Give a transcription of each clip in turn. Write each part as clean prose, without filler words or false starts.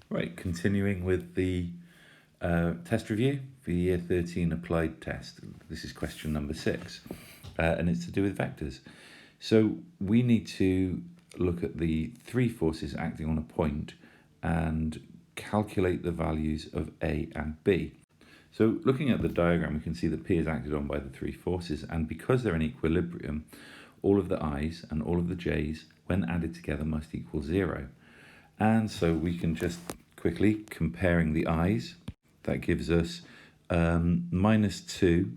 Right, continuing with the test review for the Year 13 applied test. This is question number 6, and it's to do with vectors. So we need to look at the three forces acting on a point and calculate the values of A and B. So looking at the diagram, we can see that P is acted on by the three forces, and because they're in equilibrium, all of the I's and all of the J's, when added together, must equal 0. And so we can just quickly, comparing the I's, that gives us -2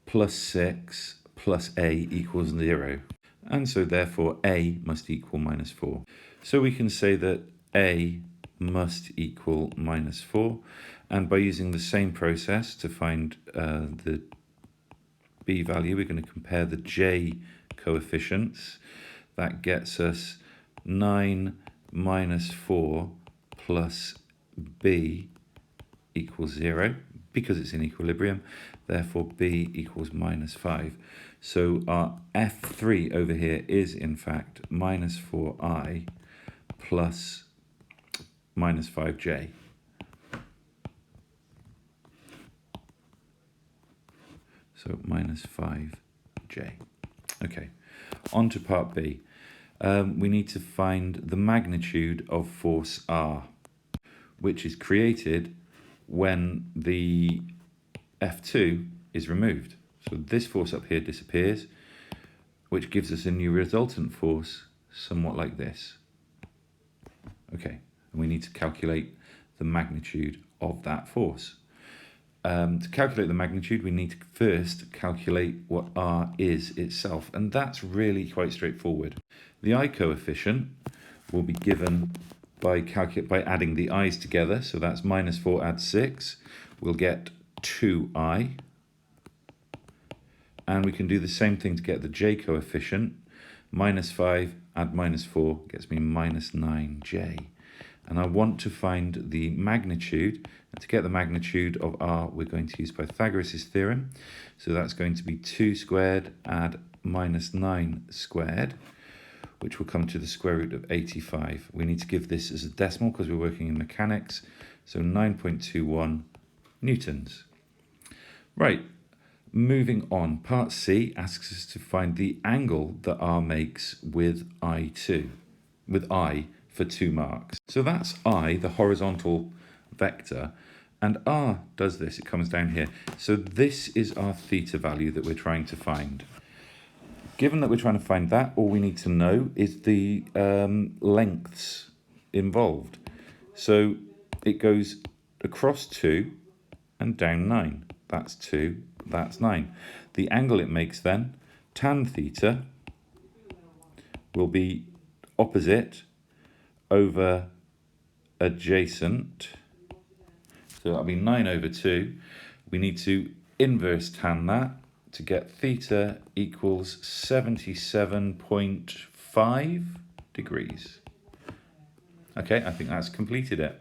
plus 6 plus A equals 0. And so therefore A must equal -4. So we can say that A must equal -4. And by using the same process to find the B value, we're going to compare the J coefficients. That gets us 9 minus 4 plus B equals 0, because it's in equilibrium, therefore B equals -5. So our F3 over here is in fact -4I plus -5J. So -5J. Okay, on to part B. We need to find the magnitude of force R, which is created when the F2 is removed. So this force up here disappears, which gives us a new resultant force somewhat like this. Okay, and we need to calculate the magnitude of that force. To calculate the magnitude, we need to first calculate what R is itself, and that's really quite straightforward. The I coefficient will be given by adding the I's together, so that's -4 add 6, we'll get 2I. And we can do the same thing to get the J coefficient. -5 add -4 gets me -9J. And I want to find the magnitude. And to get the magnitude of R, we're going to use Pythagoras' theorem. So that's going to be 2 squared add -9 squared, which will come to the square root of 85. We need to give this as a decimal because we're working in mechanics. So 9.21 newtons. Right, moving on. Part C asks us to find the angle that R makes with I for 2 marks. So that's I, the horizontal vector, and R does this, it comes down here. So this is our theta value that we're trying to find. Given that we're trying to find that, all we need to know is the lengths involved. So it goes across 2 and down 9. That's 2, that's 9. The angle it makes then, tan theta, will be opposite over adjacent. So that'll be 9 over 2. We need to inverse tan that to get theta equals 77.5 degrees. Okay, I think that's completed it.